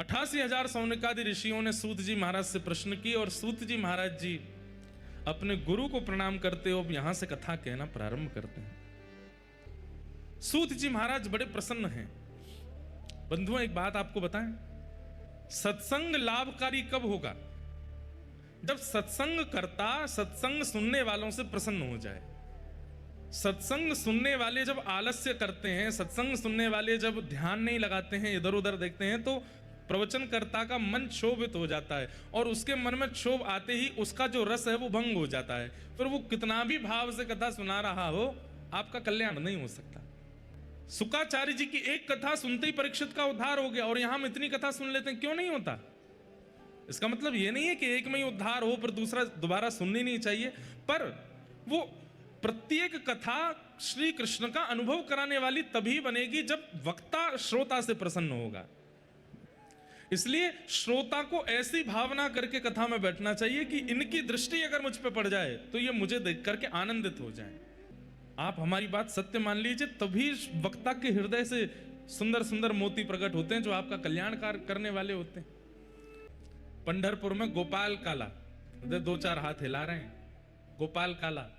88,000 सौनकादि ऋषियों ने सूत जी महाराज से प्रश्न किए और सूत जी महाराज जी अपने गुरु को प्रणाम करते हो अब यहां से कथा कहना प्रारंभ करते हैं। सूत जी महाराज बड़े प्रसन्न हैं। बंधुओं, एक बात आपको बताएं, सत्संग लाभकारी कब होगा? जब सत्संग करता सत्संग सुनने वालों से प्रसन्न हो जाए। सत्संग सुनने वाले जब आलस्य करते हैं, सत्संग सुनने वाले जब ध्यान नहीं लगाते हैं, इधर उधर देखते हैं, तो प्रवचनकर्ता का मन क्षोभित हो जाता है और उसके मन में क्षोभ आते ही उसका जो रस है वो भंग हो जाता है। फिर वो कितना भी भाव से कथा सुना रहा हो, आपका कल्याण नहीं हो सकता। शुक्राचार्य जी की एक कथा सुनते ही परीक्षित का उद्धार हो गया और यहां हम इतनी कथा सुन लेते हैं, क्यों नहीं होता? इसका मतलब ये नहीं है कि एक में ही उद्धार हो पर दूसरा दोबारा सुननी नहीं चाहिए, पर वो प्रत्येक कथा श्री कृष्ण का अनुभव कराने वाली तभी बनेगी जब वक्ता श्रोता से प्रसन्न होगा। इसलिए श्रोता को ऐसी भावना करके कथा में बैठना चाहिए कि इनकी दृष्टि अगर मुझ पे पड़ जाए तो ये मुझे देख करके आनंदित हो जाए। आप हमारी बात सत्य मान लीजिए, तभी वक्ता के हृदय से सुंदर सुंदर मोती प्रकट होते हैं जो आपका कल्याण करने वाले होते हैं। पंढरपुर में गोपाल काला, दो चार हाथ हिला रहे हैं, गोपाल काला।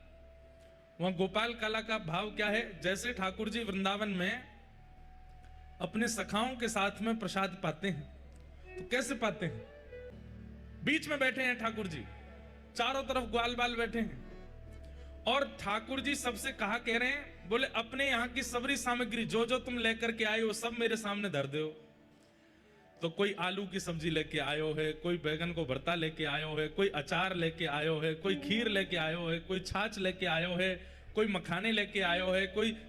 वहां गोपाल काला का भाव क्या है? जैसे ठाकुर जी वृंदावन में अपने सखाओं के साथ में प्रसाद पाते हैं, तो कैसे पाते हैं? बीच में बैठे हैं ठाकुर जी, चारों तरफ ग्वाल बाल बैठे हैं और ठाकुर जी सबसे कहा कह रहे हैं, बोले अपने यहां की सबरी सामग्री जो जो तुम लेकर के आए हो सब मेरे सामने धर दो। तो कोई आलू की सब्जी लेके आयो है, कोई बैगन को भरता लेके आयो है, कोई अचार लेके आयो है, कोई खीर लेके आयो है, कोई छाछ लेके आयो है, कोई मखाने लेके आयो है,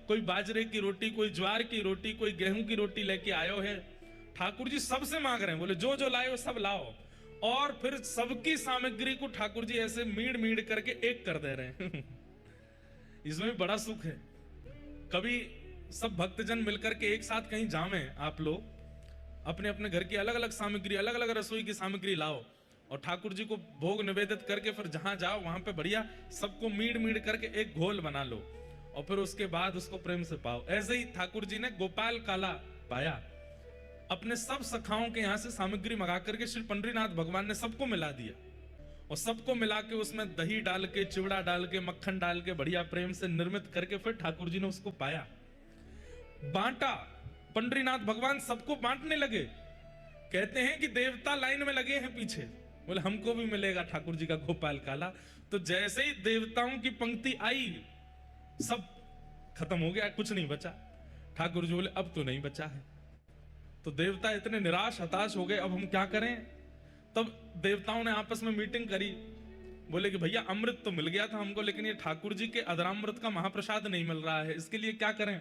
कोई बाजरे की रोटी, कोई ज्वार की रोटी, कोई गेहूं की रोटी लेके आयो है। ठाकुर जी सबसे मांग रहे हैं, बोले जो जो लाए हो सब लाओ। और फिर सबकी सामग्री को ठाकुर जी ऐसे मीड़ मीड़ करके एक कर दे रहे हैं। इसमें भी बड़ा सुख है। कभी सब भक्तजन मिलकर के एक साथ कहीं जावे, आप लोग अपने अपने घर की अलग अलग सामग्री, अलग अलग रसोई की सामग्री लाओ और ठाकुर जी को भोग निवेदित करके फिर जहां जाओ वहां पे बढ़िया सबको मीड़ मीड़ करके एक घोल बना लो और फिर उसके बाद उसको प्रेम से पाओ। ऐसे ही ठाकुर जी ने गोपाल काला पाया, अपने सब सखाओं के यहां से सामग्री मंगा करके श्री पंडरीनाथ भगवान ने सबको मिला दिया और सबको मिला के उसमें दही डाल के, चिवड़ा डाल के, मक्खन डाल के बढ़िया प्रेम से निर्मित करके फिर ठाकुर जी ने उसको पाया, बांटा। पंडरीनाथ भगवान सबको बांटने लगे। कहते हैं कि देवता लाइन में लगे हैं पीछे, बोले हमको भी मिलेगा ठाकुर जी का गोपाल काला। तो जैसे ही देवताओं की पंक्ति आई सब खत्म हो गया, कुछ नहीं बचा। ठाकुर जी बोले अब तो नहीं बचा है। तो देवता इतने निराश हताश हो गए, अब हम क्या करें? तब देवताओं ने आपस में मीटिंग करी, बोले कि भैया अमृत तो मिल गया था हमको, लेकिन ये ठाकुर जी के अधरामृत का महाप्रसाद नहीं मिल रहा है, इसके लिए क्या करें?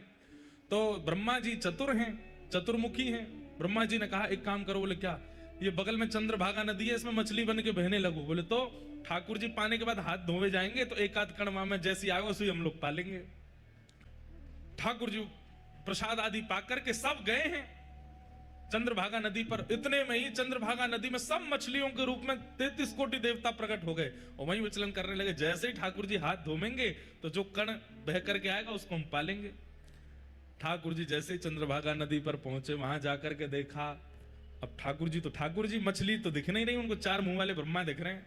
तो ब्रह्मा जी चतुर हैं, चतुर्मुखी हैं। ब्रह्मा जी ने कहा एक काम करो। बोले क्या? ये बगल में चंद्रभागा नदी है, इसमें मछली बन के बहने लगो। बोले तो ठाकुर जी पाने के बाद हाथ धोवे जाएंगे तो एक आध कण में जैसी आए वैसी हम लोग पालेंगे। ठाकुर जी प्रसाद आदि पाकर के सब गए हैं चंद्रभागा नदी पर। इतने में ही चंद्रभागा नदी में सब मछलियों के रूप में 33 कोटि देवता प्रकट हो गए और वहीं विचलन करने लगे। जैसे ही ठाकुर जी हाथ धोमेंगे तो जो कण बह करके आएगा उसको हम पालेंगे। ठाकुर जी जैसे चंद्रभागा नदी पर पहुंचे, वहां जाकर के देखा, अब ठाकुर जी मछली तो दिख नहीं रही उनको, चार मुंह वाले ब्रह्मा दिख रहे हैं।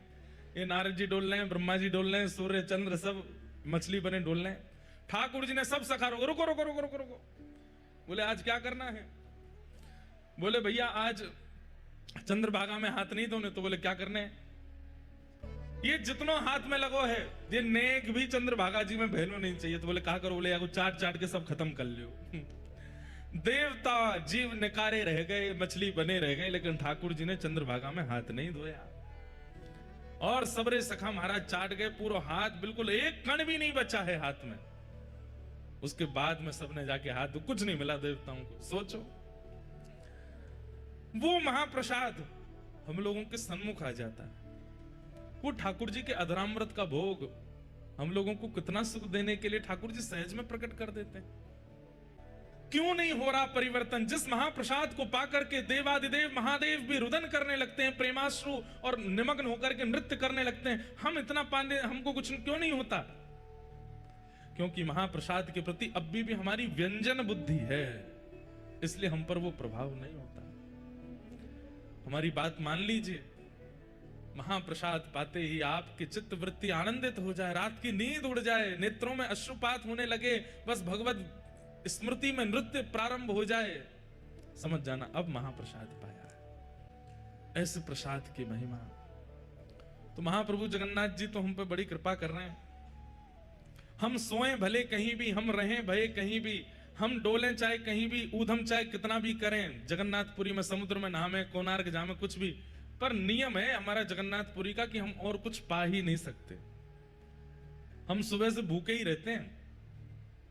ये नारद जी डोल रहे हैं, ब्रह्मा जी डोल रहे हैं, सूर्य चंद्र सब मछली बने डोल रहे हैं। ठाकुर जी ने सब सखा रुको रुको रुको रुको रुको रुको। बोले आज क्या करना है? बोले भैया आज चंद्रभागा में हाथ नहीं धोने। तो बोले क्या करने हैं? ये जितना हाथ में लगो है ये नेक भी चंद्रभागा जी में बहनो नहीं चाहिए। तो बोले क्या करो? बोले या चाट चाट के सब खत्म कर लियो। देवता जीव निकारे रह गए, मछली बने रह गए, लेकिन ठाकुर जी ने चंद्रभागा में हाथ नहीं धोया और सबरे सखा महाराज चाट गए, पूरा हाथ बिल्कुल एक कण भी नहीं बचा है हाथ में। उसके बाद में सबने जाके हाथ, कुछ नहीं मिला देवताओं को। सोचो वो महाप्रसाद हम लोगों के सन्मुख आ जाता है, वो ठाकुर जी के अधरामृत का भोग हम लोगों को कितना सुख देने के लिए ठाकुर जी सहज में प्रकट कर देते हैं। क्यों नहीं हो रहा परिवर्तन? जिस महाप्रसाद को पाकर के देवादिदेव महादेव भी रुदन करने लगते हैं, प्रेमाश्रु और निमग्न होकर के नृत्य करने लगते हैं, हम इतना पाने हमको कुछ क्यों नहीं होता? क्योंकि महाप्रसाद के प्रति अब भी हमारी व्यंजन बुद्धि है, इसलिए हम पर वो प्रभाव नहीं होता। हमारी बात मान लीजिए। महाप्रसाद पाते ही आपकी चित्त वृत्ति आनंदित हो जाए, रात की नींद उड़ जाए, नेत्रों में अश्रुपात होने लगे, बस भगवत स्मृति में नृत्य प्रारंभ हो जाए, समझ जाना अब महाप्रसाद पाया है। ऐसे प्रसाद की महिमा। तो महाप्रभु जगन्नाथ जी तो हम पे बड़ी कृपा कर रहे हैं। हम सोएं भले कहीं भी, हम रहें भले कहीं भी, हम डोलें चाहे कहीं भी, ऊधम चाहे कितना भी करें, जगन्नाथपुरी में समुद्र में नहामे, कोणार्क जामे, कुछ भी, पर नियम है हमारा जगन्नाथपुरी का कि हम और कुछ पा ही नहीं सकते। हम सुबह से भूखे ही रहते हैं।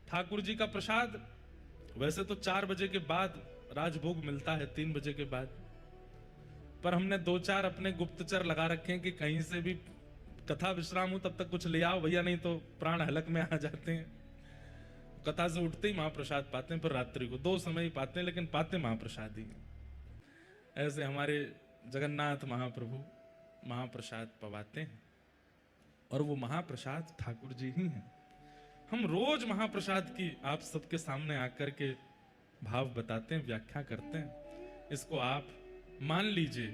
ठाकुर जी का प्रसाद वैसे तो 4 बजे के बाद राजभोग मिलता है, 3 बजे के बाद, पर हमने 2-4 अपने गुप्तचर लगा रखे हैं कि कहीं से भी कथा विश्राम हो तब तक कुछ ले आओ भैया, नहीं तो प्राण हलक में आ जाते हैं। कथा से उठते ही महाप्रसाद पाते हैं, पर रात्रि को 2 समय ही पाते हैं, लेकिन पाते महाप्रसाद ही। ऐसे हमारे जगन्नाथ महाप्रभु महाप्रसाद पवाते हैं, और वो महाप्रसाद ठाकुर जी ही हैं। हम रोज महाप्रसाद की आप सबके सामने आकर के भाव बताते हैं, व्याख्या करते हैं। इसको आप मान लीजिए,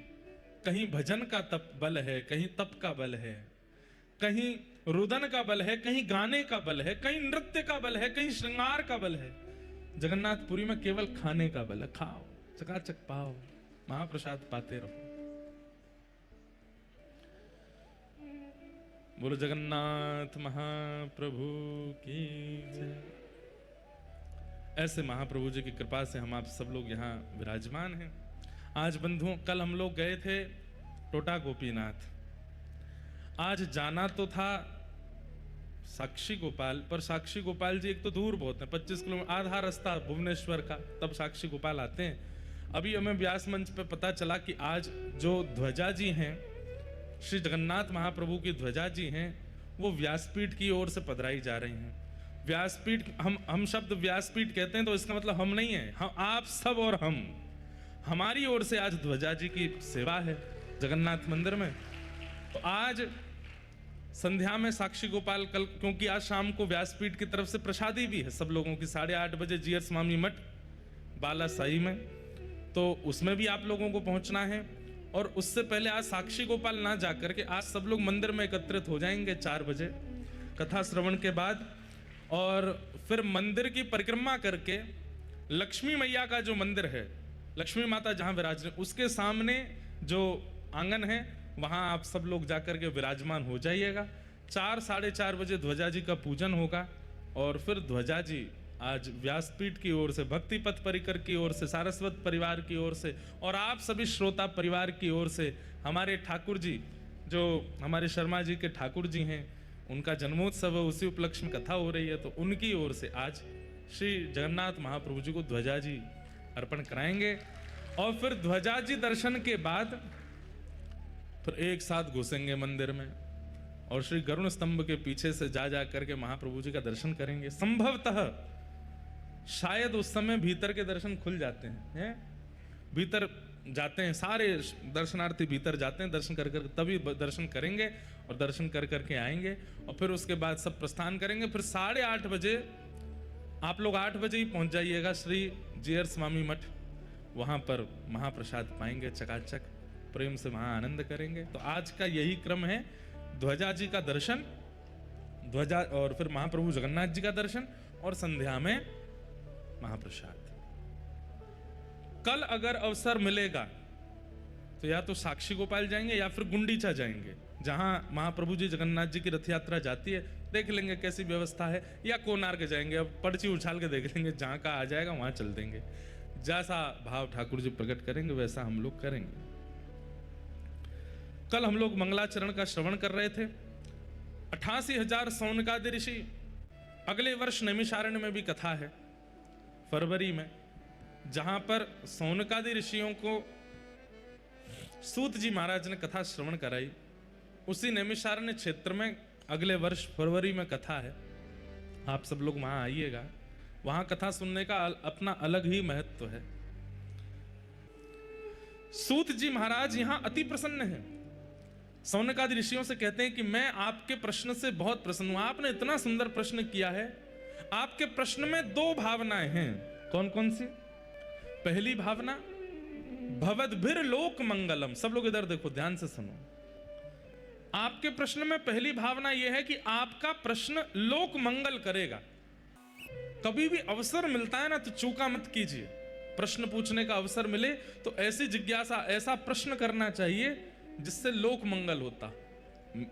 कहीं भजन का तप बल है, कहीं तप का बल है, कहीं रुदन का बल है, कहीं गाने का बल है, कहीं नृत्य का बल है, कहीं श्रृंगार का बल है। जगन्नाथपुरी में केवल खाने का बल है। खाओ, चकाचक पाओ, महाप्रसाद पाते रहो। बोलो जगन्नाथ महाप्रभु की जय। ऐसे महाप्रभु जी की कृपा से हम आप सब लोग यहाँ विराजमान हैं। आज बंधुओं, कल हम लोग गए थे टोटा गोपीनाथ। आज जाना तो था साक्षी गोपाल, पर साक्षी गोपाल जी एक तो दूर बहुत है, 25 किलोमीटर, आधा रास्ता भुवनेश्वर का, तब साक्षी गोपाल आते हैं। अभी हमें व्यास मंच पे पता चला कि आज जो ध्वजा जी हैं, श्री जगन्नाथ महाप्रभु की ध्वजा जी हैं, वो व्यासपीठ की ओर से पधराई जा रही हैं। व्यासपीठ, हम शब्द व्यासपीठ कहते हैं तो इसका मतलब हम नहीं है, हम आप सब और हमारी ओर से आज ध्वजा जी की सेवा है जगन्नाथ मंदिर में। तो आज संध्या में साक्षी गोपाल, कल क्योंकि आज शाम को व्यासपीठ की तरफ से प्रसादी भी है सब लोगों की, 8:30 बजे जीयर स्वामी मठ बालासाही में, तो उसमें भी आप लोगों को पहुंचना है। और उससे पहले आज साक्षी गोपाल ना जाकर के आज सब लोग मंदिर में एकत्रित हो जाएंगे 4 बजे कथा श्रवण के बाद, और फिर मंदिर की परिक्रमा करके लक्ष्मी मैया का जो मंदिर है, लक्ष्मी माता जहां विराज, उसके सामने जो आंगन है वहां आप सब लोग जाकर के विराजमान हो जाइएगा। 4-4:30 बजे ध्वजा जी का पूजन होगा, और फिर ध्वजा जी आज व्यासपीठ की ओर से, भक्ति पथ परिकर की ओर से, सारस्वत परिवार की ओर से, और आप सभी श्रोता परिवार की ओर से, हमारे ठाकुर जी, जो हमारे शर्मा जी के ठाकुर जी हैं, उनका जन्मोत्सव है, उसी उपलक्ष्य में कथा हो रही है, तो उनकी ओर से आज श्री जगन्नाथ महाप्रभु जी को ध्वजा जी अर्पण कराएंगे। और फिर ध्वजा जी दर्शन के बाद फिर एक साथ घुसेंगे मंदिर में, और श्री गरुण स्तंभ के पीछे से जा करके महाप्रभु जी का दर्शन करेंगे। संभवतः शायद उस समय भीतर के दर्शन खुल जाते हैं, भीतर जाते हैं सारे दर्शनार्थी, भीतर जाते हैं, दर्शन कर तभी दर्शन करेंगे, और दर्शन कर करके आएंगे, और फिर उसके बाद सब प्रस्थान करेंगे। फिर 8:30 बजे आप लोग 8 बजे ही पहुंच जाइएगा श्री जीयर स्वामी मठ, वहां पर महाप्रसाद पाएंगे, चकाचक प्रेम से वहां आनंद करेंगे। तो आज का यही क्रम है, ध्वजा जी का दर्शन, ध्वजा, और फिर महाप्रभु जगन्नाथ जी का दर्शन, और संध्या में महाप्रसाद। कल अगर अवसर मिलेगा तो या तो साक्षी गोपाल जाएंगे या फिर गुंडीचा जाएंगे, जहां महाप्रभु जी जगन्नाथ जी की रथ यात्रा जाती है, देख लेंगे कैसी व्यवस्था है, या कोणार्क जाएंगे, अब पर्ची उछाल के देख लेंगे, जहां का आ जाएगा वहां चल देंगे। जैसा भाव ठाकुर जी प्रकट करेंगे वैसा हम लोग करेंगे। कल हम लोग मंगलाचरण का श्रवण कर रहे थे। 88,000 सौनकादि ऋषि, अगले वर्ष नैमिषारण्य में भी कथा है फरवरी में, जहां पर सौनकादि ऋषियों को सूत जी महाराज ने कथा श्रवण कराई। उसी नैमिषारण्य क्षेत्र में अगले वर्ष फरवरी में कथा है, आप सब लोग वहां आइएगा। वहां कथा सुनने का अपना अलग ही महत्व है। सूत जी महाराज यहां अति प्रसन्न हैं। सौनकादि ऋषियों से कहते हैं कि मैं आपके प्रश्न से बहुत प्रसन्न हूं, आपने इतना सुंदर प्रश्न किया है। आपके प्रश्न में 2 भावनाएं हैं। कौन कौन सी? पहली भावना भवद्भिर लोक मंगलम। सब लोग इधर देखो, ध्यान से सुनो। आपके प्रश्न में पहली भावना यह है कि आपका प्रश्न लोक मंगल करेगा। कभी भी अवसर मिलता है ना तो चूका मत कीजिए। प्रश्न पूछने का अवसर मिले तो ऐसी जिज्ञासा, ऐसा प्रश्न करना चाहिए जिससे लोक मंगल होता।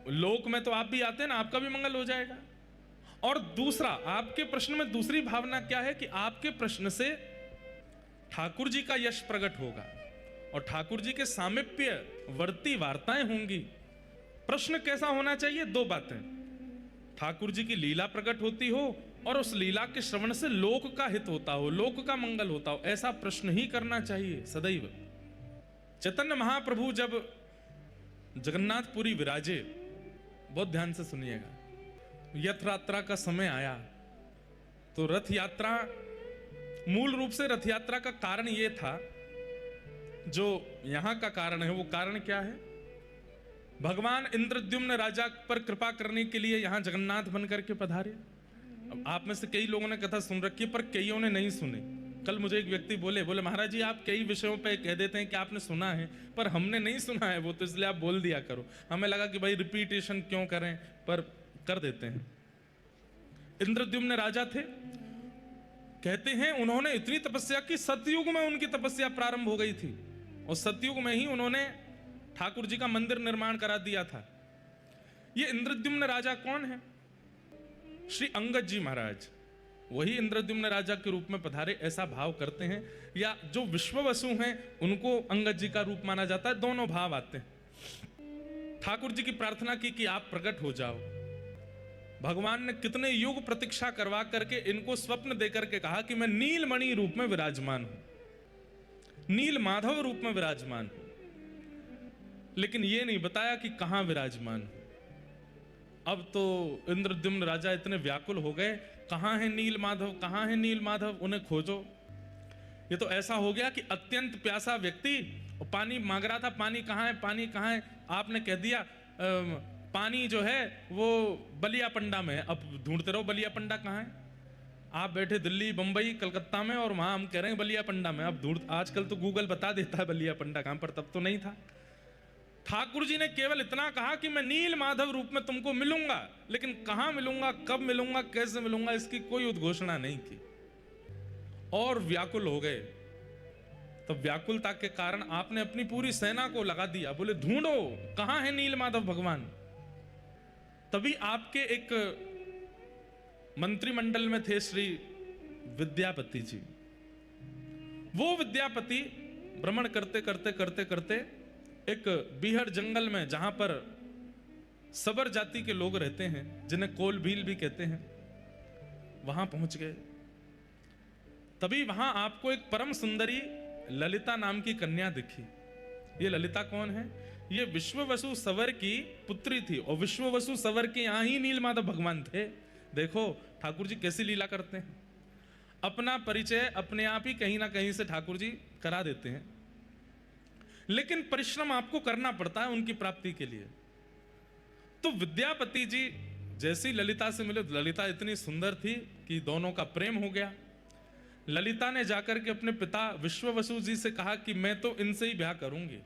लोक में तो आप भी आते हैं ना, आपका भी मंगल हो जाएगा। और दूसरा, आपके प्रश्न में दूसरी भावना क्या है कि आपके प्रश्न से ठाकुर जी का यश प्रकट होगा और ठाकुर जी के सामीप्य वर्ती वार्ताएं होंगी। प्रश्न कैसा होना चाहिए? दो बातें, ठाकुर जी की लीला प्रकट होती हो और उस लीला के श्रवण से लोक का हित होता हो, लोक का मंगल होता हो, ऐसा प्रश्न ही करना चाहिए सदैव। चैतन्य महाप्रभु जब जगन्नाथपुरी विराजे, बहुत ध्यान से सुनिएगा, रथ यात्रा का समय आया तो रथ यात्रा, मूल रूप से रथ यात्रा का कारण यह था, जो यहां का कारण है वो कारण क्या है? भगवान इंद्रद्युम्न राजा पर कृपा करने के लिए यहां जगन्नाथ बनकर के पधारे। अब आप में से कई लोगों ने कथा सुन रखी है पर कईयों ने नहीं सुनी। कल मुझे एक व्यक्ति बोले महाराज जी आप कई विषयों पे कह देते हैं कि आपने सुना है पर हमने नहीं सुना है वो, तो इसलिए आप बोल दिया करो। हमें लगा कि भाई रिपीटेशन क्यों करें, पर कर देते हैं। इंद्रद्युम्न राजा थे, कहते हैं उन्होंने इतनी तपस्या की, सतयुग में उनकी तपस्या प्रारंभ हो गई थी और सतयुग में ही उन्होंने ठाकुर जी का मंदिर निर्माण करा दिया था। ये इंद्रद्युम्न राजा कौन है? श्री अंगद जी महाराज, वही इंद्रद्युम्न राजा के रूप में पधारे, ऐसा भाव करते हैं। या जो विश्ववसु हैं उनको अंगद जी का रूप माना जाता है, दोनों भाव आते हैं। ठाकुर जी की प्रार्थना की कि आप प्रकट हो जाओ। भगवान ने कितने युग प्रतीक्षा करवा करके इनको स्वप्न देकर के कहा कि मैं नीलमणि रूप में विराजमान हूं, नील माधव रूप में विराजमान हूं, लेकिन यह नहीं बताया कि कहां विराजमान हूं। अब तो इंद्रद्युम्न राजा इतने व्याकुल हो गए, कहां है नील माधव, कहां है नील माधव, उन्हें खोजो। ये तो ऐसा हो गया कि अत्यंत प्यासा व्यक्ति पानी मांग रहा था, पानी कहां है, पानी कहां है, आपने कह दिया पानी जो है वो बलिया पंडा में है। अब ढूंढते रहो बलिया पंडा कहां है। आप बैठे दिल्ली, बंबई, कलकत्ता में और वहां हम कह रहे हैं बलिया पंडा में। अब ढूंढ, आजकल तो गूगल बता देता है बलिया पंडा कहां पर, तब तो नहीं था। ठाकुर जी ने केवल इतना कहा कि मैं नील माधव रूप में तुमको मिलूंगा, लेकिन कहां मिलूंगा, कब मिलूंगा, कैसे मिलूंगा, इसकी कोई उद्घोषणा नहीं की। और व्याकुल हो गए। तो व्याकुलता के कारण आपने अपनी पूरी सेना को लगा दिया, बोले ढूंढो कहां है नील माधव भगवान। तभी आपके एक मंत्रिमंडल में थे श्री विद्यापति जी। वो विद्यापति भ्रमण करते करते करते करते एक बीहड़ जंगल में, जहां पर सबर जाति के लोग रहते हैं, जिन्हें कोल भील भी कहते हैं, वहां पहुंच गए। तभी वहां आपको एक परम सुंदरी ललिता नाम की कन्या दिखी। ये ललिता कौन है? ये विश्ववसु सवर की पुत्री थी और विश्ववसु सवर के यहां ही नीलमाधव भगवान थे। देखो ठाकुर जी कैसी लीला करते हैं, अपना परिचय अपने आप ही कहीं ना कहीं से ठाकुर जी करा देते हैं, लेकिन परिश्रम आपको करना पड़ता है उनकी प्राप्ति के लिए। तो विद्यापति जी जैसी ललिता से मिले, ललिता इतनी सुंदर थी कि दोनों का प्रेम हो गया। ललिता ने जाकर के अपने पिता विश्ववसु जी से कहा कि मैं तो इनसे ही ब्याह करूंगी।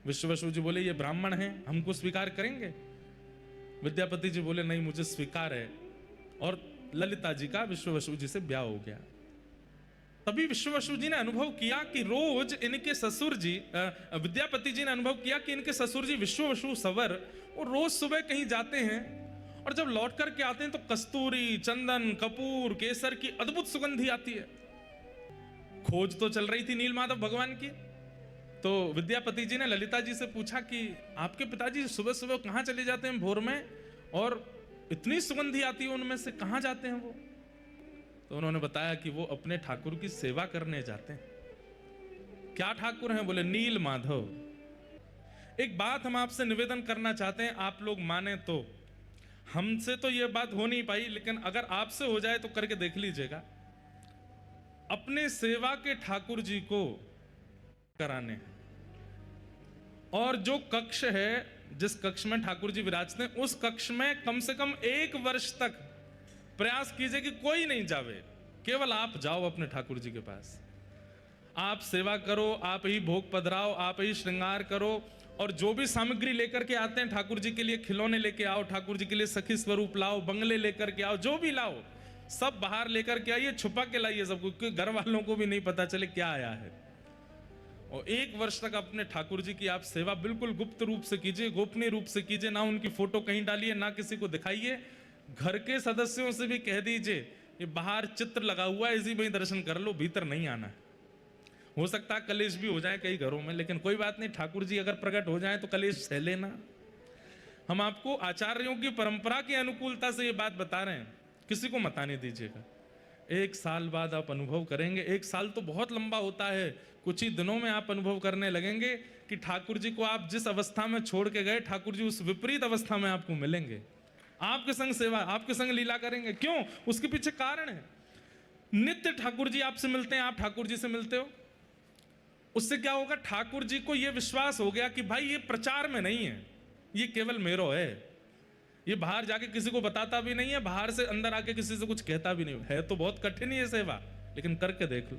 विश्ववसु जी बोले ये ब्राह्मण हैं, हमको स्वीकार करेंगे? विद्यापति जी बोले नहीं, मुझे स्वीकार है। और ललिता जी का विश्ववसु जी से ब्याह हो गया। तभी विश्ववसु जी ने अनुभव किया कि रोज इनके ससुर जी, विद्यापति जी ने अनुभव किया कि इनके ससुर जी विश्ववसु सवर वो रोज सुबह कहीं जाते हैं और जब लौट करके आते हैं तो कस्तूरी, चंदन, कपूर, केसर की अद्भुत सुगंधी आती है। खोज तो चल रही थी नीलमाधव भगवान की। तो विद्यापति जी ने ललिता जी से पूछा कि आपके पिताजी सुबह सुबह कहाँ चले जाते हैं भोर में, और इतनी सुगंधी आती है उनमें से, कहाँ जाते हैं वो? तो उन्होंने बताया कि वो अपने ठाकुर की सेवा करने जाते हैं। क्या ठाकुर हैं? बोले नील माधव। एक बात हम आपसे निवेदन करना चाहते हैं, आप लोग माने तो। हमसे तो यह बात हो नहीं पाई, लेकिन अगर आपसे हो जाए तो करके देख लीजिएगा। अपने सेवा के ठाकुर जी को कराने, और जो कक्ष है, जिस कक्ष में ठाकुर जी विराजते हैं, उस कक्ष में कम से कम 1 वर्ष तक प्रयास कीजिए कि कोई नहीं जावे, केवल आप जाओ अपने ठाकुर जी के पास। आप सेवा करो, आप ही भोग पधराओ, आप ही श्रृंगार करो, और जो भी सामग्री लेकर के आते हैं ठाकुर जी के लिए, खिलौने लेके आओ, ठाकुर जी के लिए सखी स्वरूप लाओ, बंगले लेकर के आओ, जो भी लाओ सब बाहर लेकर के आइए, छुपा के लाइए सबको, क्योंकि घर वालों को भी नहीं पता चले क्या आया है। और 1 वर्ष तक अपने ठाकुर जी की आप सेवा बिल्कुल गुप्त रूप से कीजिए, गोपनीय रूप से कीजिए, ना उनकी फोटो कहीं डालिए, ना किसी को दिखाइए। घर के सदस्यों से भी कह दीजिए ये बाहर चित्र लगा हुआ है, इसी में ही दर्शन कर लो, भीतर नहीं आना है। हो सकता है कलेश भी हो जाए कई घरों में, लेकिन कोई बात नहीं, ठाकुर जी अगर प्रकट हो जाए तो कलेश सह लेना। हम आपको आचार्यों की परंपरा की अनुकूलता से ये बात बता रहे हैं, किसी को मत आने दीजिएगा। 1 साल बाद आप अनुभव करेंगे, 1 साल तो बहुत लंबा होता है, कुछ ही दिनों में आप अनुभव करने लगेंगे कि ठाकुर जी को आप जिस अवस्था में छोड़ के गए, ठाकुर जी उस विपरीत अवस्था में आपको मिलेंगे, आपके संग सेवा, आपके संग लीला करेंगे। क्यों? उसके पीछे कारण है। नित्य ठाकुर जी आपसे मिलते हैं, आप ठाकुर जी से मिलते हो, उससे क्या होगा? ठाकुर जी को यह विश्वास हो गया कि भाई ये प्रचार में नहीं है, ये केवल मेरो है, ये बाहर जाके किसी को बताता भी नहीं है, बाहर से अंदर आके किसी से कुछ कहता भी नहीं है। तो बहुत कठिन है सेवा, लेकिन करके देख लो।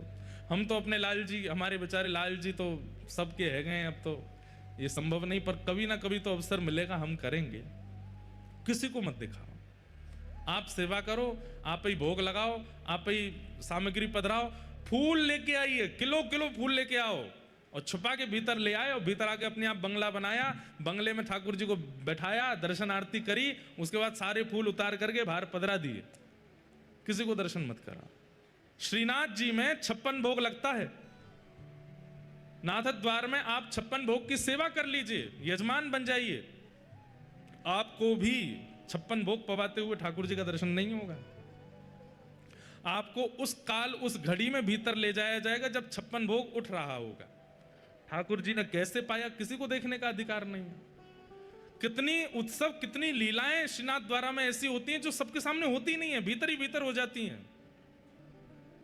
हम तो अपने लाल जी, हमारे बेचारे लाल जी तो सबके है गए, अब तो ये संभव नहीं, पर कभी ना कभी तो अवसर मिलेगा, हम करेंगे। किसी को मत दिखाओ, आप सेवा करो, आप ही भोग लगाओ, आप ही सामग्री पधराओ, फूल लेके आइए, किलो किलो फूल लेके आओ, और छुपा के भीतर ले आए, और भीतर आके अपने आप बंगला बनाया, बंगले में ठाकुर जी को बैठाया, दर्शन आरती करी, उसके बाद सारे फूल उतार करके बाहर पधरा दिए, किसी को दर्शन मत करा। श्रीनाथ जी में 56 भोग लगता है, नाथ द्वार में आप 56 भोग की सेवा कर लीजिए, यजमान बन जाइए, आपको भी 56 भोग पवाते हुए ठाकुर जी का दर्शन नहीं होगा। आपको उस काल, उस घड़ी में भीतर ले जाया जाएगा जब 56 भोग उठ रहा होगा। ठाकुर जी ने कैसे पाया, किसी को देखने का अधिकार नहीं है। कितनी उत्सव, कितनी लीलाएं श्रीनाथ द्वारा में ऐसी होती हैं जो सबके सामने होती नहीं है, भीतर ही भीतर हो जाती हैं।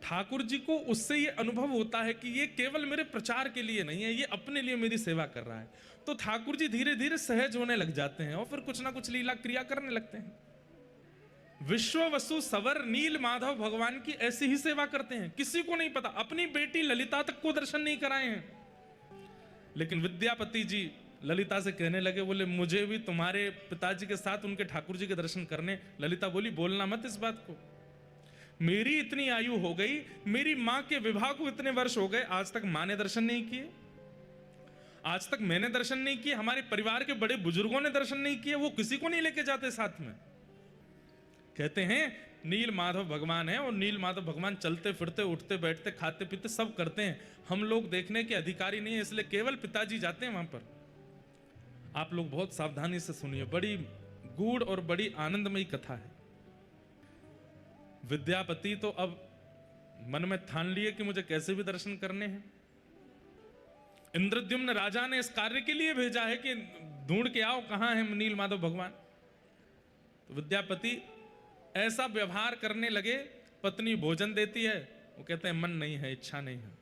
ठाकुर जी को उससे ये अनुभव होता है कि ये केवल मेरे प्रचार के लिए नहीं है, ये अपने लिए मेरी सेवा कर रहा है। तो ठाकुर जी धीरे धीरे सहज होने लग जाते हैं और फिर कुछ ना कुछ लीला क्रिया करने लगते हैं। विश्व वसु सवर नील माधव भगवान की ऐसी ही सेवा करते हैं, किसी को नहीं पता। अपनी बेटी ललिता तक को दर्शन नहीं कराए हैं, लेकिन विद्यापति जी ललिता से कहने लगे, बोले मुझे भी तुम्हारे पिताजी के साथ उनके ठाकुर जी के दर्शन करने। ललिता बोली, बोलना मत इस बात को, मेरी इतनी आयु हो गई, मेरी मां के विवाह को इतने वर्ष हो गए, आज तक मां ने दर्शन नहीं किए, आज तक मैंने दर्शन नहीं किए, हमारे परिवार के बड़े बुजुर्गों ने दर्शन नहीं किए, वो किसी को नहीं लेके जाते साथ में। कहते हैं नील माधव भगवान है, और नील माधव भगवान चलते फिरते, उठते बैठते, खाते पीते सब करते हैं, हम लोग देखने के अधिकारी नहीं है, इसलिए केवल पिताजी जाते हैं वहां पर। आप लोग बहुत सावधानी से सुनिए, बड़ी गूढ़ और बड़ी आनंदमयी कथा है। विद्यापति तो अब मन में ठान लिए कि मुझे कैसे भी दर्शन करने हैं। इंद्रद्युम्न राजा ने इस कार्य के लिए भेजा है कि ढूंढ के आओ कहां है नील माधव भगवान। तो विद्यापति ऐसा व्यवहार करने लगे, पत्नी भोजन देती है, वो कहते हैं मन नहीं है, इच्छा नहीं है।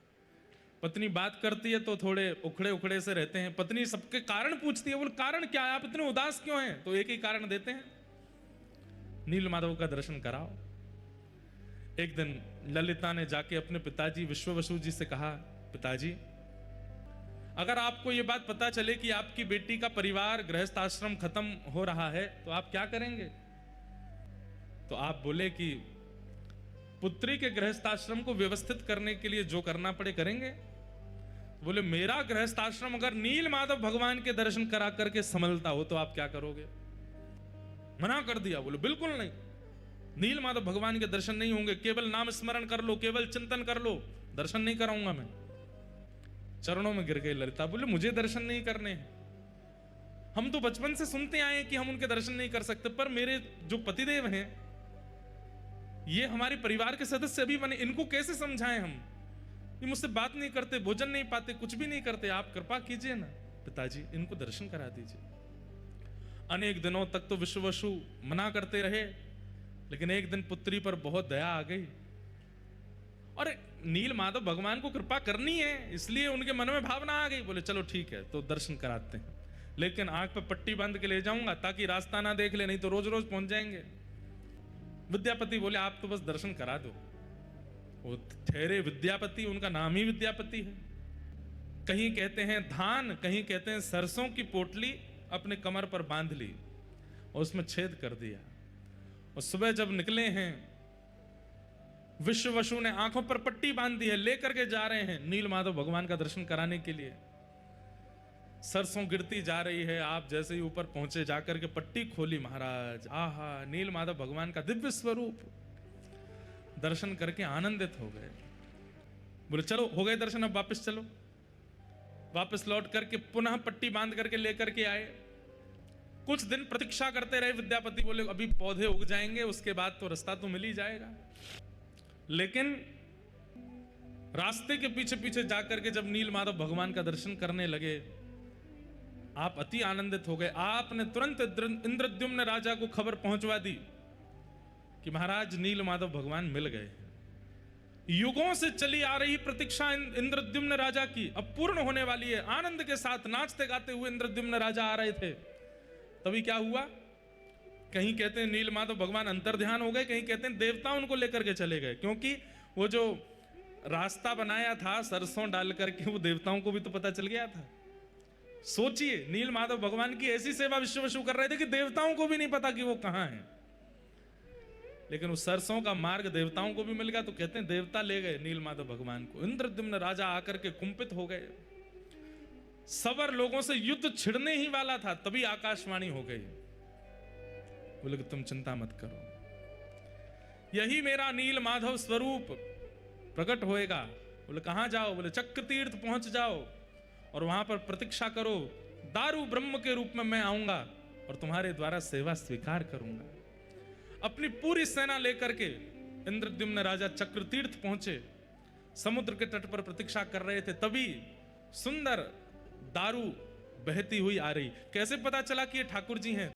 पत्नी बात करती है तो थोड़े उखड़े उखड़े से रहते हैं। पत्नी सबके कारण पूछती है, बोल कारण क्या है, आप इतने उदास क्यों हैं? तो एक ही कारण देते हैं, नील माधव का दर्शन कराओ। एक दिन ललिता ने जाके अपने पिताजी विश्ववसु जी से कहा, पिताजी अगर आपको यह बात पता चले कि आपकी बेटी का परिवार गृहस्थ आश्रम खत्म हो रहा है तो आप क्या करेंगे? तो आप बोले कि पुत्री के गृहस्थ आश्रम को व्यवस्थित करने के लिए जो करना पड़े करेंगे। बोले मेरा गृहस्थ आश्रम अगर नील माधव भगवान के दर्शन करा करके संभलता हो तो आप क्या करोगे? मना कर दिया। बोले बिल्कुल नहीं, नील माधव भगवान के दर्शन नहीं होंगे, केवल नाम स्मरण कर लो, केवल चिंतन कर लो, दर्शन नहीं कराऊंगा मैं। चरणों में गिर गई ललिता, बोले मुझे दर्शन नहीं करने हैं, हम तो बचपन से सुनते आए कि हम उनके दर्शन नहीं कर सकते, पर मेरे जो पतिदेव हैं ये हमारे परिवार के सदस्य अभी बने, इनको कैसे समझाएं हम? ये मुझसे बात नहीं करते, भोजन नहीं पाते, कुछ भी नहीं करते, आप कृपा कीजिए ना पिताजी, इनको दर्शन करा दीजिए। अनेक दिनों तक तो विश्ववसु मना करते रहे, लेकिन एक दिन पुत्री पर बहुत दया आ गई और नील माधव भगवान को कृपा करनी है, इसलिए उनके मन में भावना आ गई। बोले चलो ठीक है, तो दर्शन कराते हैं, लेकिन आंख पर पट्टी बांध के ले जाऊंगा ताकि रास्ता ना देख ले, नहीं तो रोज रोज पहुंच जाएंगे। विद्यापति बोले आप तो बस दर्शन करा दो। वो ठहरे विद्यापति, उनका नाम ही विद्यापति है। कहीं कहते हैं धान, कहीं कहते हैं सरसों की पोटली अपने कमर पर बांध ली और उसमें छेद कर दिया। और सुबह जब निकले हैं, विश्ववसु ने आंखों पर पट्टी बांध दी है, लेकर के जा रहे हैं नील माधव भगवान का दर्शन कराने के लिए। सरसों गिरती जा रही है, आप जैसे ही ऊपर पहुंचे, जाकर के पट्टी खोली महाराज, आहा नील माधव भगवान का दिव्य स्वरूप। दर्शन करके आनंदित हो गए। बोले चलो हो गए दर्शन, अब वापस चलो। वापस लौट करके पुनः पट्टी बांध करके लेकर के आए। कुछ दिन प्रतीक्षा करते रहे। विद्यापति बोले अभी पौधे उग जाएंगे, उसके बाद तो रास्ता तो मिल ही जाएगा। लेकिन रास्ते के पीछे पीछे जाकर के जब नील माधव भगवान का दर्शन करने लगे, आप अति आनंदित हो गए। आपने तुरंत इंद्रद्युम्न राजा को खबर पहुंचवा दी कि महाराज नील माधव भगवान मिल गए। युगों से चली आ रही प्रतीक्षा इंद्रद्युम्न राजा की अब पूर्ण होने वाली है। आनंद के साथ नाचते गाते हुए इंद्रद्युम्न राजा आ रहे थे। तभी क्या हुआ, कहीं कहते हैं नील माधव भगवान अंतर्ध्यान हो गए, कहीं कहते हैं देवता उनको लेकर के चले गए। क्योंकि वो जो रास्ता बनाया था सरसों डाल करके, वो देवताओं को भी तो पता चल गया था। सोचिए, नील माधव भगवान की ऐसी सेवा विश्ववसु कर रहे थे कि देवताओं को भी नहीं पता कि वो कहां है। लेकिन उस सरसों का मार्ग देवताओं को भी मिल गया, तो कहते हैं देवता ले गए नील माधव भगवान को। इंद्रद्युम्न राजा आकर के कुंपित हो गए। सवर लोगों से युद्ध छिड़ने ही वाला था, तभी आकाशवाणी हो गई। बोले कि तुम चिंता मत करो, यही मेरा नील माधव स्वरूप प्रकट होएगा। बोले कहां जाओ? बोले चक्र तीर्थ पहुंच जाओ और वहां पर प्रतीक्षा करो। दारू ब्रह्म के रूप में मैं आऊंगा और तुम्हारे द्वारा सेवा स्वीकार करूंगा। अपनी पूरी सेना लेकर के इंद्रद्युम्न राजा चक्र तीर्थ पहुंचे। समुद्र के तट पर प्रतीक्षा कर रहे थे, तभी सुंदर दारू बहती हुई आ रही। कैसे पता चला कि ये ठाकुर जी हैं?